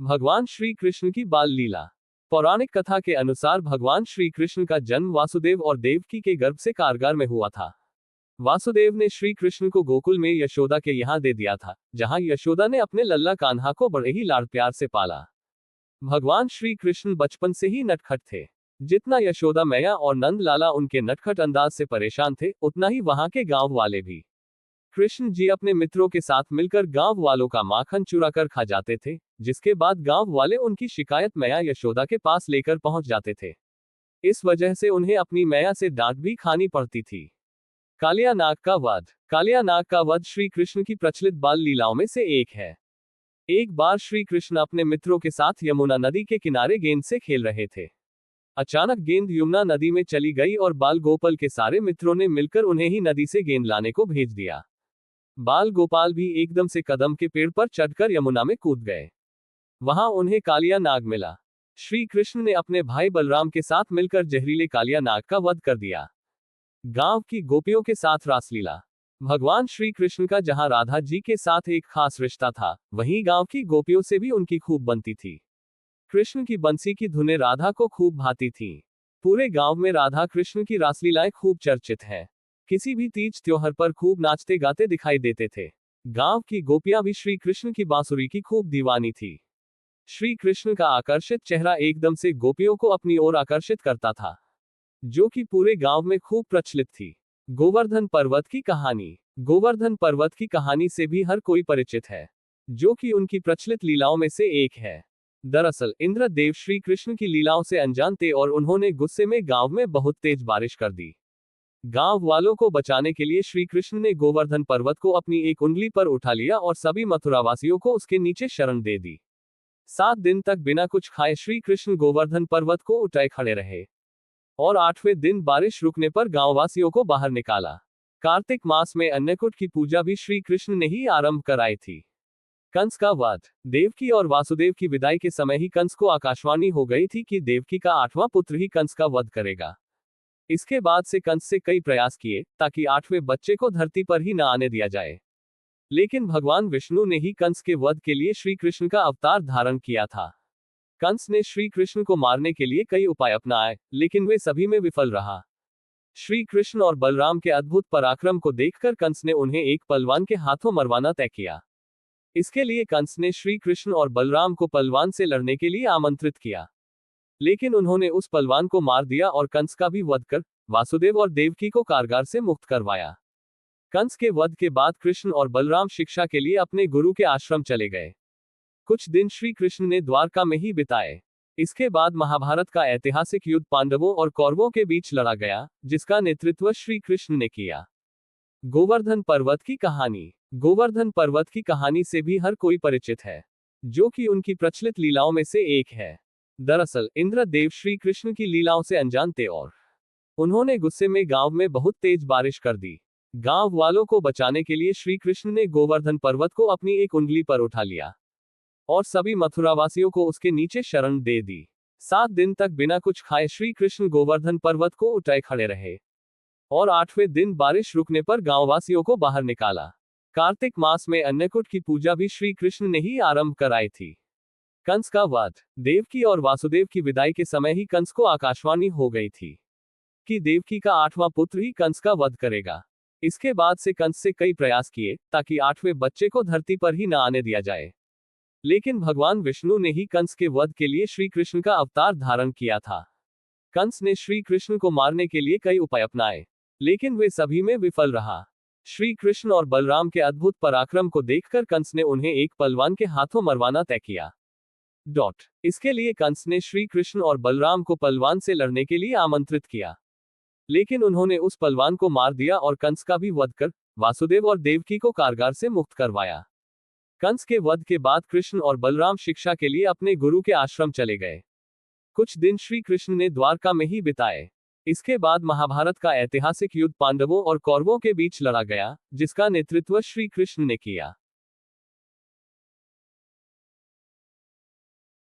भगवान श्री कृष्ण की बाल लीला। पौराणिक कथा के अनुसार भगवान श्री कृष्ण का जन्म वासुदेव और देवकी के गर्भ से कारगर में हुआ था। वासुदेव ने श्री कृष्ण को गोकुल में यशोदा के यहाँ दे दिया था, जहाँ यशोदा ने अपने लल्ला कान्हा को बड़े ही लाड़ प्यार से पाला। भगवान श्री कृष्ण बचपन से ही नटखट थे। जितना यशोदा मैया और नंद लाला उनके नटखट अंदाज से परेशान थे, उतना ही वहां के गांव वाले भी। कृष्ण जी अपने मित्रों के साथ मिलकर गांव वालों का माखन चुरा कर खा जाते थे, जिसके बाद गांव वाले उनकी शिकायत मैया यशोदा के पास लेकर पहुंच जाते थे। इस वजह से उन्हें अपनी मैया से डांट भी खानी पड़ती थी। कालिया नाग का वध। कालिया नाग का वध श्री कृष्ण की प्रचलित बाल लीलाओं में से एक है। एक बार श्री कृष्ण अपने मित्रों के साथ यमुना नदी के किनारे गेंद से खेल रहे थे। अचानक गेंद यमुना नदी में चली गई और बाल गोपाल के सारे मित्रों ने मिलकर उन्हें ही नदी से गेंद लाने को भेज दिया। बाल गोपाल भी एकदम से कदम के पेड़ पर चढ़कर यमुना में कूद गए। वहां उन्हें कालिया नाग मिला। श्री कृष्ण ने अपने भाई बलराम के साथ मिलकर जहरीले कालिया नाग का वध कर दिया। गांव की गोपियों के साथ रासलीला। भगवान श्री कृष्ण का जहां राधा जी के साथ एक खास रिश्ता था, वहीं गांव की गोपियों से भी उनकी खूब बनती थी। कृष्ण की बंसी की धुनें राधा को खूब भाती थीं। पूरे गांव में राधा कृष्ण की रासलीलाएं खूब चर्चित हैं। किसी भी तीज त्योहार पर खूब नाचते गाते दिखाई देते थे। गांव की गोपियां भी श्री कृष्ण की बांसुरी की खूब दीवानी थी। श्री कृष्ण का आकर्षित चेहरा एकदम से गोपियों को अपनी ओर आकर्षित करता था, जो कि पूरे गांव में खूब प्रचलित थी। गोवर्धन पर्वत की कहानी। गोवर्धन पर्वत की कहानी से भी हर कोई परिचित है, जो कि उनकी प्रचलित लीलाओं में से एक है। दरअसल इंद्रदेव श्री कृष्ण की लीलाओं से अनजान थे और उन्होंने गुस्से में गांव में बहुत तेज बारिश कर दी। गांव वालों को बचाने के लिए श्री कृष्ण ने गोवर्धन पर्वत को अपनी एक उंगली पर उठा लिया और सभी मथुरावासियों को उसके नीचे शरण दे दी। 7 दिन तक बिना कुछ खाए श्री कृष्ण गोवर्धन पर्वत को उठाए खड़े रहे और 8वें दिन बारिश रुकने पर गांववासियों को बाहर निकाला। कार्तिक मास में अन्नकूट की पूजा भी श्री कृष्ण ने ही आरंभ कराई थी। कंस का वध। देवकी और वासुदेव की विदाई के समय ही कंस को आकाशवाणी हो गई थी कि देवकी का 8वां पुत्र ही कंस का वध करेगा। इसके बाद से कंस से कई प्रयास किए ताकि 8वें बच्चे को धरती पर ही न आने दिया जाए, लेकिन भगवान विष्णु ने ही कंस के वध के लिए श्री कृष्ण का अवतार धारण किया था। कंस ने श्री कृष्ण को मारने के लिए कई उपाय अपनाए, लेकिन वे सभी में विफल रहा। श्री कृष्ण और बलराम के अद्भुत पराक्रम को देखकर कंस ने उन्हें एक पहलवान के हाथों मरवाना तय किया। इसके लिए कंस ने श्री कृष्ण और बलराम को पहलवान से लड़ने के लिए आमंत्रित किया, लेकिन उन्होंने उस पहलवान को मार दिया और कंस का भी वध कर वासुदेव और देवकी को कारागार से मुक्त करवाया। कंस के वध के बाद कृष्ण और बलराम शिक्षा के लिए अपने गुरु के आश्रम चले गए। कुछ दिन श्री कृष्ण ने द्वारका में ही बिताए। इसके बाद महाभारत का ऐतिहासिक युद्ध पांडवों और कौरवों के बीच लड़ा गया, जिसका नेतृत्व श्री कृष्ण ने किया। गोवर्धन पर्वत की कहानी। गोवर्धन पर्वत की कहानी से भी हर कोई परिचित है, जो कि उनकी प्रचलित लीलाओं में से एक है। दरअसल इंद्रदेव श्री कृष्ण की लीलाओं से अनजान थे और उन्होंने गुस्से में गांव में बहुत तेज बारिश कर दी। गांव वालों को बचाने के लिए श्री कृष्ण ने गोवर्धन पर्वत को अपनी एक उंगली पर उठा लिया और सभी मथुरावासियों को उसके नीचे शरण दे दी। 7 दिन तक बिना कुछ खाए श्री कृष्ण गोवर्धन पर्वत को उठाए खड़े रहे और 8वें दिन बारिश रुकने पर गांववासियों को बाहर निकाला। कार्तिक मास में अन्नकूट की पूजा भी श्री कृष्ण ने ही आरंभ कराई थी। कंस का वध। देवकी और वासुदेव की विदाई के समय ही कंस को आकाशवाणी हो गई थी कि देवकी का 8वां पुत्र ही कंस का वध करेगा। इसके बाद से कंस से कई प्रयास किए ताकि 8वें बच्चे को धरती पर ही न आने दिया जाए, लेकिन भगवान विष्णु ने ही कंस के वध के लिए श्री कृष्ण का अवतार धारण किया था। कंस ने श्री कृष्ण को मारने के लिए कई उपाय अपनाए, लेकिन वे सभी में विफल रहा। श्री कृष्ण और बलराम के अद्भुत पराक्रम को देखकर कंस ने उन्हें एक पहलवान के हाथों मरवाना तय किया। इसके लिए कंस ने श्री कृष्ण और बलराम को पहलवान से लड़ने के लिए आमंत्रित किया, लेकिन उन्होंने उस पहलवान को मार दिया और कंस का भी वध कर वासुदेव और देवकी को कारागार से मुक्त करवाया। कंस के वध के बाद कृष्ण और बलराम शिक्षा के लिए अपने गुरु के आश्रम चले गए। कुछ दिन श्री कृष्ण ने द्वारका में ही बिताए। इसके बाद महाभारत का ऐतिहासिक युद्ध पांडवों और कौरवों के बीच लड़ा गया, जिसका नेतृत्व श्री कृष्ण ने किया।